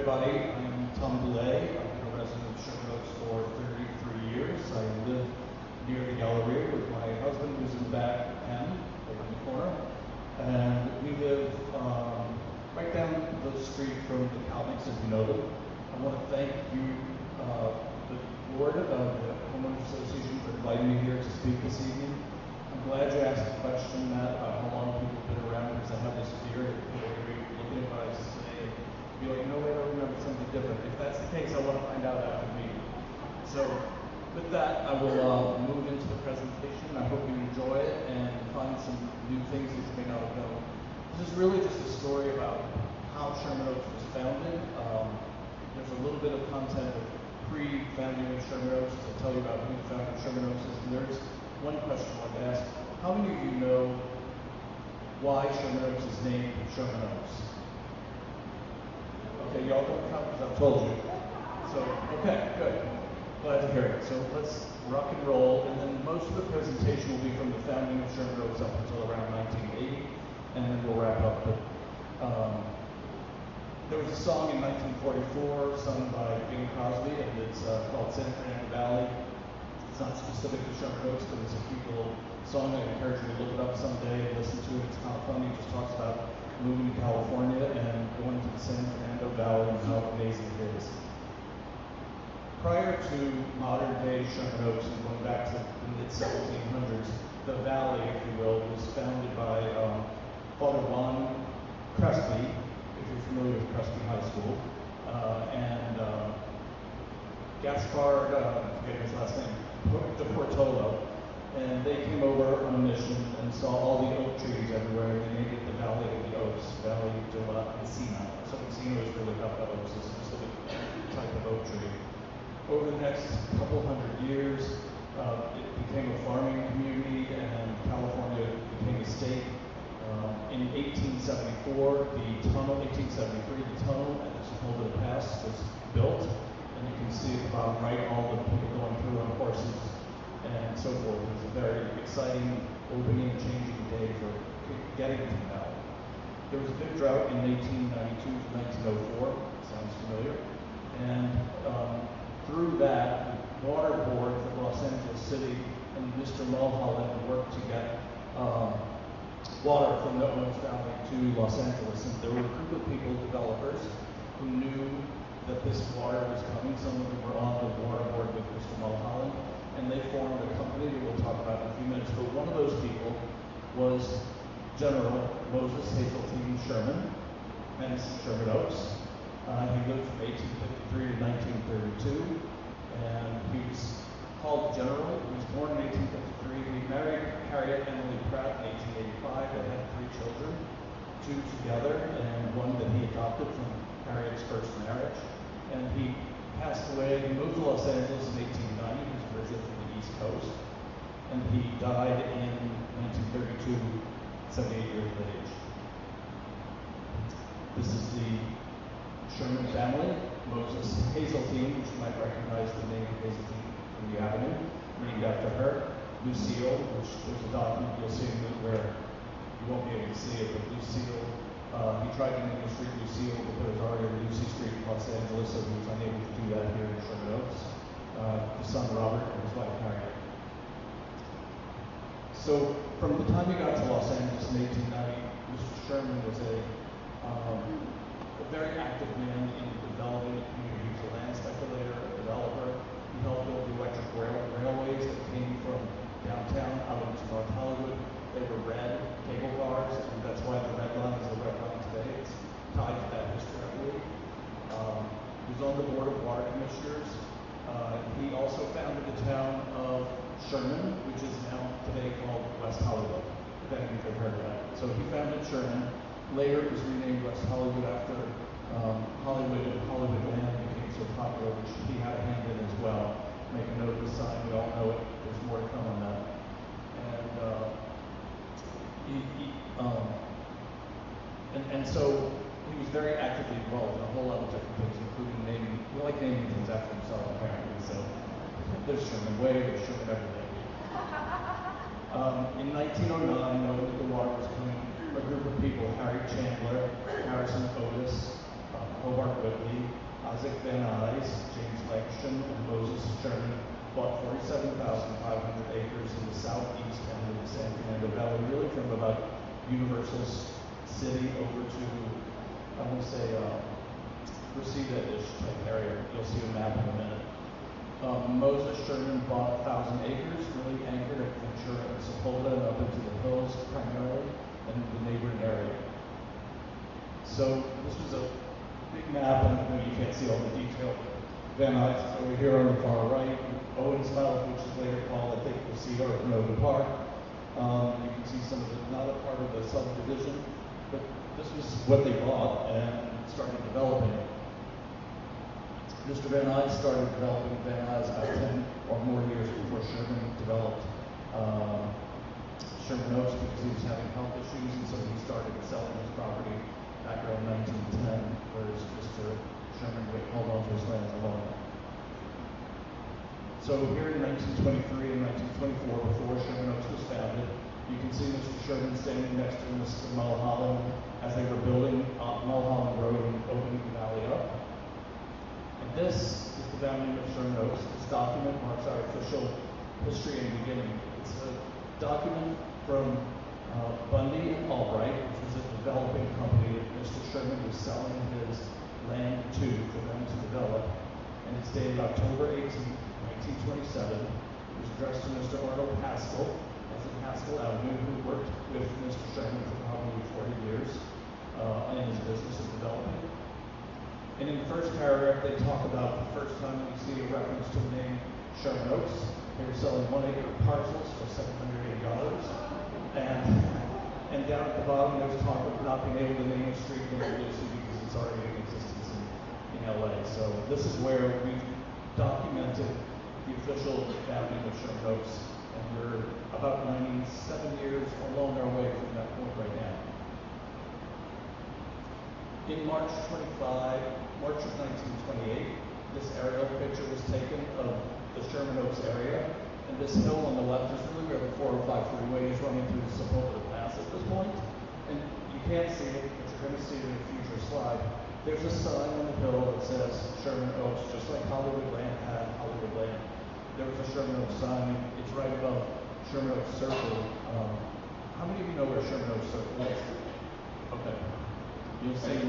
everybody. I'm Tom DeLay. I've been a resident of Sherman Oaks for 33 years. I live near the Galleria with my husband, who's in the back, Ken, over in the corner. And we live right down the street from the Calvins, if you know them. I want to thank you, the board of the Homeowners Association, for inviting me here to speak this evening. I'm glad you asked the question, Matt, about how long people have been around, because I have this fear that people are going to be looking at what I say and be like, no, wait, I remember something different. If that's the case, I want to find out after the meeting. So with that, I will move into the presentation. I hope you enjoy it and find some new things that you may not have known. This is really just a story about how Sherman Oaks was founded. There's a little bit of content of pre-founding of Sherman Oaks to tell you about who founded Sherman Oaks. And there's one question I wanted to ask. How many of you know why Sherman Oaks is named Sherman Oaks? Okay, y'all don't count because I've told you. So, okay, good. Glad to hear it. So let's rock and roll, and then most of the presentation will be from the founding of Sherman Oaks up until around 1980, and then we'll wrap up. But there was a song in 1944 sung by Bing Crosby, and it's called San Fernando Valley. It's not specific to Sherman Oaks, but it's a cute little song. I encourage you to look it up someday and listen to it. It's kind of funny. It just talks about moving to California and going to the San Fernando Valley and how amazing it is. Prior to modern day Sherman Oaks and going back to the mid-1700s, the valley, if you will, was founded by Father Juan Crespi, if you're familiar with Crespi High School, and Gaspar, I forget his last name, de Portola, and they came over on a mission and saw all the oak trees everywhere, and they named it the Valley of the Oaks, Valley de la Encina. So Encina is really about the oaks, it's a specific type of oak tree. Over the next couple hundred years, it became a farming community, and California became a state. In 1874, the tunnel, 1873, the tunnel at the Sepulveda Pass was built, and you can see at the bottom right all the people going through on horses and so forth. It was a very exciting, opening, changing day for getting to the valley. There was a big drought in 1892 to 1904, sounds familiar, and through that, the water board for Los Angeles City and Mr. Mulholland worked to get water from the Owens Valley to Los Angeles. And there were a group of people, developers, who knew that this water was coming. Some of them were on the water board with Mr. Mulholland, and they formed a company that we'll talk about in a few minutes. But one of those people was General Moses Hazeltine Sherman, hence Sherman Oaks. He lived from 1853 to 1932, and he was called General. He was born in 1853. He married Harriet Emily Pratt in 1885. They had 3 children, 2 together, and one that he adopted from Harriet's first marriage. And he passed away. He moved to Los Angeles in 1890. He was originally from the East Coast, and he died in 1932, 78 years of age. This is the Sherman family. Moses Hazeltine, which you might recognize the name of Hazeltine from the avenue, named after her. Lucille, which there's a document you'll see where you won't be able to see it, but Lucille, he tried to name the street Lucille, but there was already a Lucy Street in Los Angeles, so he was unable to do that here in Sherman Oaks. His son Robert and his wife Harriet. So from the time he got to Los Angeles in 1890, Mr. Sherman was a very active man in developing the community. He was a land speculator, a developer. He helped build the electric railways that came from downtown out into North Hollywood. They were red cable cars, and that's why the red line is the red line today. It's tied to that history, I believe. He was on the board of water commissioners. He also founded the town of Sherman, which is now today called West Hollywood, if any of you have heard of that. So he founded Sherman. Later, it was renamed West Hollywood after Hollywood and Hollywood Land became so popular, which he had a hand in as well. Make a note of the sign, we all know it. There's more to come on that. And so he was very actively involved in a whole lot of different things, including naming, we like naming things after himself apparently, so there's Sherman Way, there's Sherman everything. In 1909, knowing that the water was coming, a group of people, Harry Chandler, Harrison Otis, Hobart Whitley, Isaac Van Nuys, James Langston, and Moses Sherman bought 47,500 acres in the southeast end of the San Fernando Valley, really from about Universal City over to, I want to say, Reseda-ish type area. You'll see a map in a minute. Moses Sherman bought 1,000 acres, really anchored at Ventura and Sepulveda and up into the hills primarily, and the neighboring area. So this was a big map, and I know you can't see all the detail. Van Nuys is over here on the far right. Owensmouth, which is later called, I think, Reseda or Nova Park. You can see some of it, not a part of the subdivision, but this was what they bought and started developing it. Mr. Van Nuys started developing Van Nuys about 10 or more years before Sherman developed Sherman Oaks because he was having health issues, and so he started selling his property back around 1910, whereas Mr. Sherman held on to his land alone. So here in 1923 and 1924, before Sherman Oaks was founded, you can see Mr. Sherman standing next to Mr. Mulholland as they were building Mulholland Road and opening the valley up. And this is the founding of Sherman Oaks. This document marks our official history and beginning. It's a document from Bundy and Albright, which was a developing company that Mr. Sherman was selling his land to for them to develop. And it's dated October 18, 1927. It was addressed to Mr. Arnold Haskell, as in Haskell Avenue, who worked with Mr. Sherman for probably 40 years in his business of development. And in the first paragraph, they talk about the first time we see a reference to the name Sherman Oaks. They were selling 1 acre parcels for $780. And down at the bottom, there's talk of not being able to name a street in Lucy because it's already in existence in LA. So this is where we documented the official founding of Sherman Oaks, and we're about 97 years along our way from that point right now. In March of 1928, this aerial picture was taken of the Sherman Oaks area, and this hill on the left is really where the 405 freeway is running through the Sepulveda Pass at this point. And you can't see it, but you're going to see it in a future slide. There's a sign on the hill that says Sherman Oaks, just like Hollywood Land had Hollywood Land. There was a Sherman Oaks sign. It's right above Sherman Oaks Circle. How many of you know where Sherman Oaks Circle is? Okay. You'll see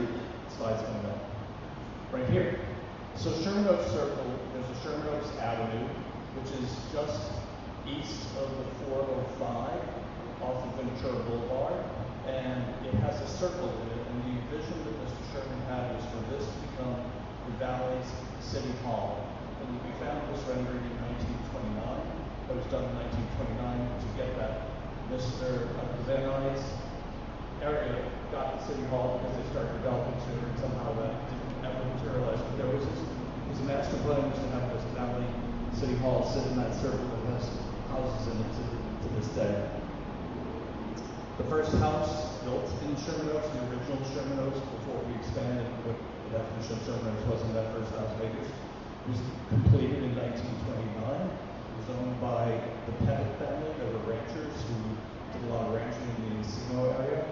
slides coming up. Right here. So Sherman Oaks Circle, there's a Sherman Oaks Avenue, which is just east of the 405 off of Ventura Boulevard, and it has a circle in it, and the vision that Mr. Sherman had was for this to become the Valley's City Hall. And we found this rendering in 1929. It was done in 1929 to get that Mr. Van Nuys area got the City Hall because they started developing sooner, and somehow that didn't ever materialize. But there was a master plan was to have this Valley City Hall sit in that circle that has houses in it to this day. The first house built in Sherman Oaks, the original Sherman Oaks, before we expanded what the definition of Sherman Oaks was in that first 1,000 acres, was completed in 1929. It was owned by the Pettit family. They were ranchers who did a lot of ranching in the Encino area.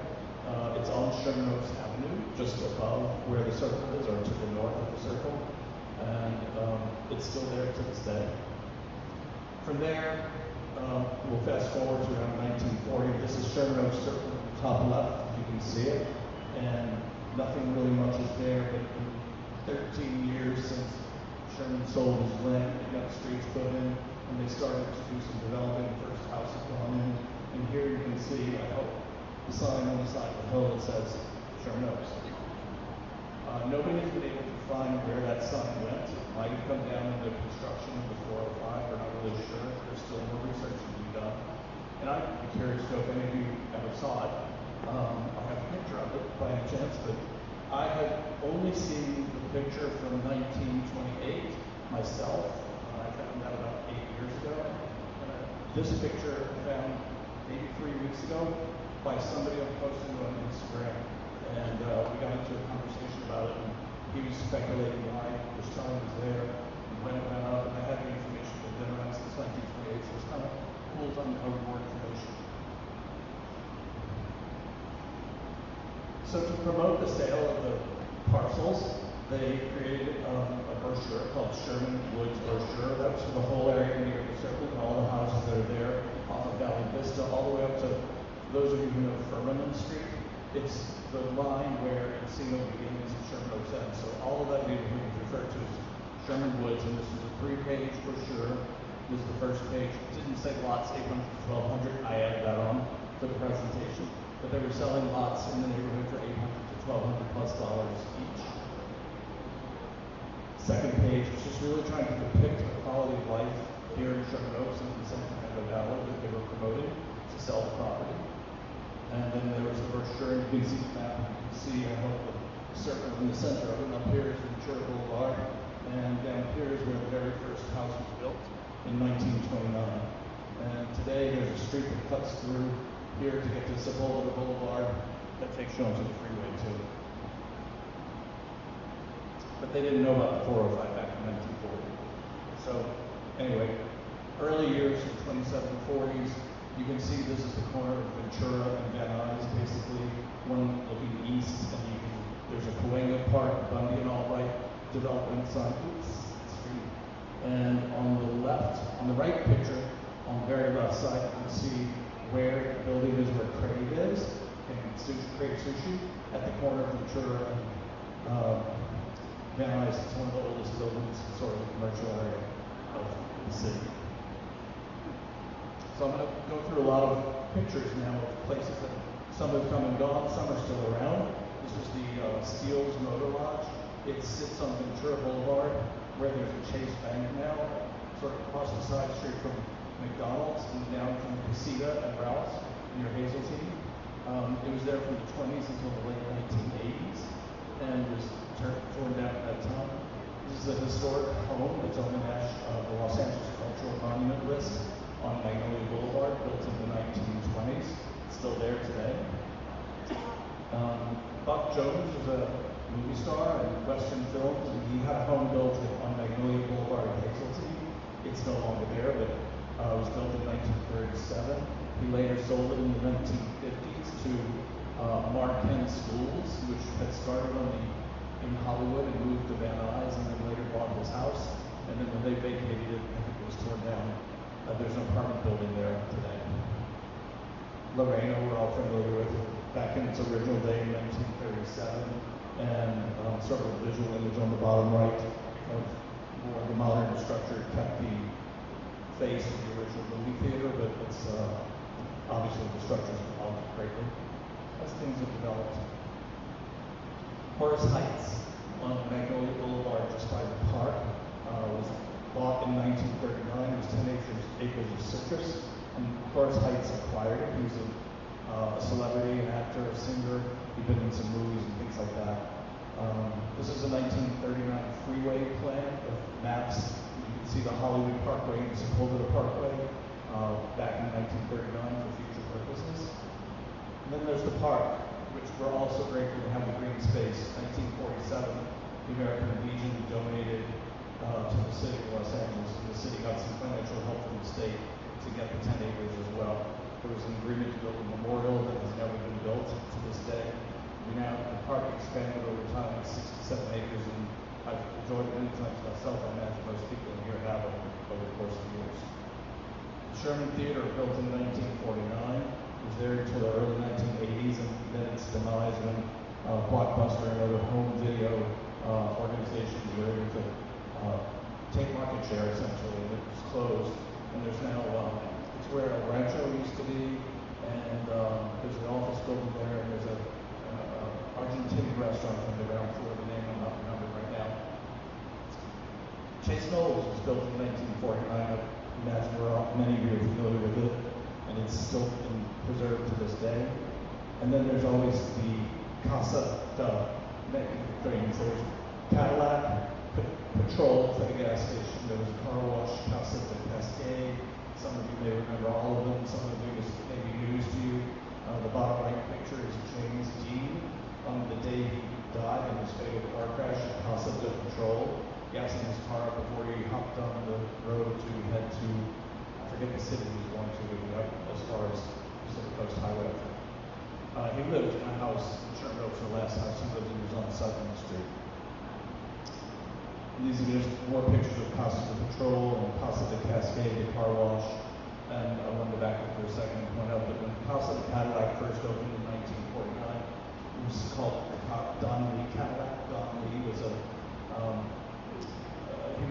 It's on Sherman Oaks Avenue, just above where the circle is, or to the north of the circle. And it's still there to this day. From there, we'll fast forward to around 1940. This is Sherman Oaks Circle, top left, you can see it. And nothing really much is there, but in 13 years since Sherman sold his land, they got streets put in, and they started to do some developing. The first house has gone in, and here you can see, I hope, the sign on the side of the hill that says Sherman Oaks. Nobody has been able to find where that sign went. It might have come down in the construction of the 405. We're not really sure. There's still more research to be done. And I'd be curious to know if any of you ever saw it. I have a picture of it by any chance, but I had only seen the picture from 1928 myself. I found that about 8 years ago. This picture I found maybe 3 weeks ago by somebody who posted it on Instagram. And we got into a conversation about it, and he was speculating why the sign was there and when it went up. And I had the information that had been around since 1928, so it's kind of cool to uncover more information. So to promote the sale of the parcels, they created a brochure called Sherman Woods brochure. That was for the whole area near the circle and all the houses that are there off of Valley Vista, all the way up to those of you who know Firmament Street. It's the line where Encino begins and Sherman Oaks ends. So all of that neighborhood is referred to as Sherman Woods, and this is a 3-page brochure. This is the first page. It didn't say lots 800 to 1200. I added that on to the presentation. But they were selling lots in the neighborhood for $800 to $1,200 plus each. Second page is just really trying to depict the quality of life here in Sherman Oaks and in San Fernando Valley that they were promoting to sell the property. And then there was a brochure, you can see the map, you can see, I hope, the circle in the center of it. Up here is Ventura Boulevard, and down here is where the very first house was built in 1929. And today there's a street that cuts through here to get to Sepulveda Boulevard that takes you onto the freeway too. But they didn't know about the 405 back in 1940. So anyway, early years, the 2740s, you can see this is the corner of Ventura and Van Nuys, basically one looking east, and there's a Cahuenga Park, Bundy and Albright developments on street. And on the left, on the right picture, on the very left side, you can see where the building is, where Crave is, and Crave Sushi, at the corner of Ventura and Van Nuys. It's one of the oldest buildings, sort of the commercial area of the city. So I'm going to go through a lot of pictures now of places that some have come and gone, some are still around. This was the Steele's Motor Lodge. It sits on Ventura Boulevard, where there's a Chase Bank now, sort of across the side street from McDonald's and down from Casita and Ralph's near Hazeltine. It was there from the 20s until the late 1980s, and was torn down at that time. This is a historic home that's on the Los Angeles Cultural Monument list on Magnolia Boulevard, built in the 1920s. It's still there today. Buck Jones was a movie star in Western films, and he had a home built on Magnolia Boulevard in Hazeltine. It's no longer there, but it was built in 1937. He later sold it in the 1950s to Marquette Schools, which had started in Hollywood and moved to Van Nuys, and then later bought his house. And then when they vacated it, I think it was torn down. There's an apartment building there today. Lorena, we're all familiar with, back in its original day in 1937, and sort of a visual image on the bottom right of more of the modern structure. It kept the face of the original movie theater, but it's obviously the structure's altered greatly as things have developed. Horace Heights on Magnolia Boulevard, just by the park, was bought in 1939. It was 10 acres of citrus, and Horace Heights acquired it. He was a celebrity, an actor, a singer. He'd been in some movies and things like that. This is a 1939 freeway plan of maps. You can see the Hollywood Parkway and Sepulveda Parkway back in 1939 for future purposes. And then there's the park, which we're also grateful to have the green space. 1947, the American Legion donated to the city of Los Angeles, and the city got some financial help from the state to get the 10 acres as well. There was an agreement to build a memorial that has never been built to this day. The park expanded over time to 67 acres, and I've enjoyed it many times myself. I imagine most people in here have over the course of years. The Sherman Theater, built in 1949, was there until the early 1980s, and then its demise when Blockbuster and other home video organizations were able to take market share, essentially, and it was closed. And there's now, it's where El Rancho used to be, and there's an office building there, and there's an Argentinian restaurant on the ground floor, the name I'm not remembering right now. Chase Knowles was built in 1949. I imagine many of you are familiar with it, and it's still been preserved to this day. And then there's always the Casa de things. There's Cadillac Patrol at the gas station. There was a car wash, Casa de Cascade. Some of you may remember all of them. Some of you, this may be news to you. The bottom right picture is James Dean on the day he died in his fatal car crash at Casa de Patrol, gassing his car up before he hopped on the road to head to, I forget the city he was going to, but as far as Pacific Coast Highway. He lived in a house in Sherman Oaks, the last house he lived in was on 7th Street. These are just more pictures of Casa de Patrol and Casa de Cascade, the car wash. And I wanted to back up for a second and point out that when Casa de Cadillac first opened in 1949, it was called Don Lee Cadillac. Don Lee was he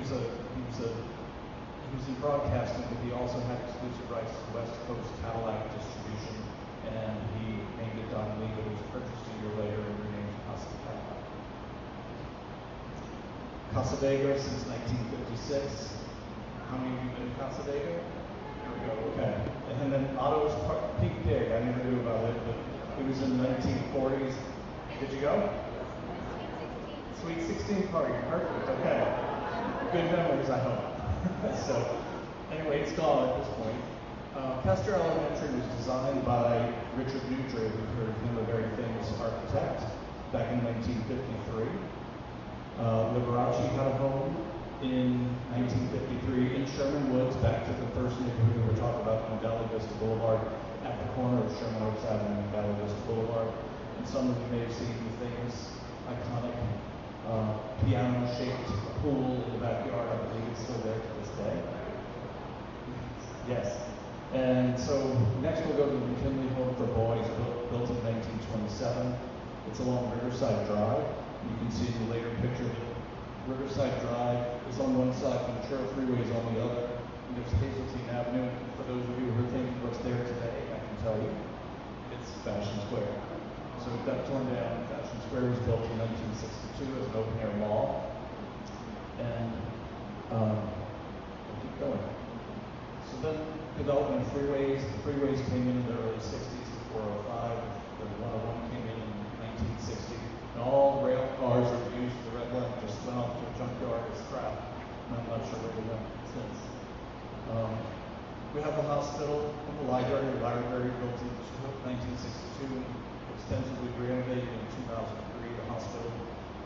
was in broadcasting, but he also had exclusive rights to West Coast Cadillac distribution, and he named it Don Lee, but it was purchased a year later and renamed Casa de Cadillac. Casa Vega since 1956. How many of you been to Casa Vega? There we go, okay. And then Otto's Peak Pig, I never knew about it, but it was in the 1940s. Did you go? Sweet 16 party, perfect, okay. Good memories, I hope. So, anyway, it's gone at this point. Castor Elementary was designed by Richard Nugent, who've heard of him, a very famous architect, back in 1953. Liberace had a home in 1953 in Sherman Woods, back to the first neighborhood we were talking about on Valley Vista Boulevard, at the corner of Sherman Oaks Avenue and Valley Vista Boulevard. And some of you may have seen the famous, iconic, piano-shaped pool in the backyard. I believe it's still there to this day. Yes. And so next we'll go to the McKinley Home for Boys, built in 1927. It's along Riverside Drive. You can see in the later picture that Riverside Drive is on one side, Ventura Freeway is on the other. And there's Hazeltine Avenue. For those of you who are thinking what's there today, I can tell you, it's Fashion Square. So it got torn down. Fashion Square was built in 1962 as an open-air mall. And we'll keep going. So then development of freeways. The freeways came in the early 60s, the 405. The 101 came in 1960. And all rail cars are used. The red line just went off to a junkyard as scrap. And I'm not sure where they went since. We have the hospital and the library. The library built in 1962. Extensively renovated in 2003. The hospital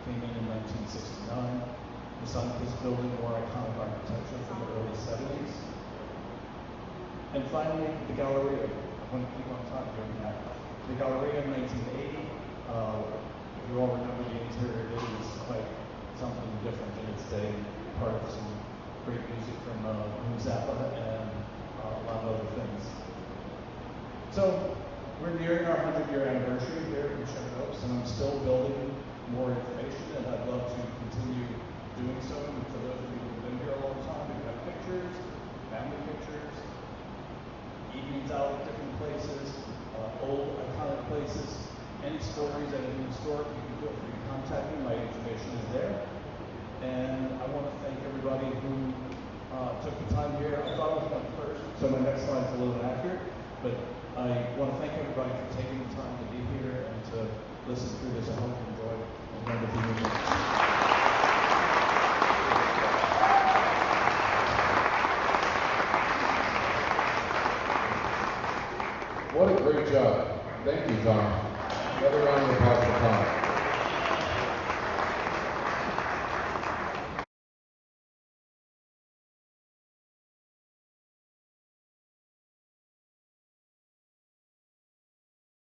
came in 1969. The Sunkist building, more iconic architecture from the early 70s. And finally, the Galleria. I want to keep on time doing that. The Galleria in 1980. If you all remember the interior, it was quite something different in its day. Part of some great music from Moon Zappa and a lot of other things. So, we're nearing our 100-year anniversary here in Sherman Oaks, and I'm still building more information, and I'd love to continue doing so. And for those of you who've been here a long time, we have pictures, family pictures, evenings out at different places, old iconic places, any stories that have been historic, you can feel free to contact me. My information is there. And I want to thank everybody who took the time here. I thought I was going first, so my next slide's a little inaccurate, but I want to thank everybody for taking the time to be here and to listen through this. I hope you enjoyed it. And remember to be with me. What a great job. Thank you, Tom. Another round of applause for Tom.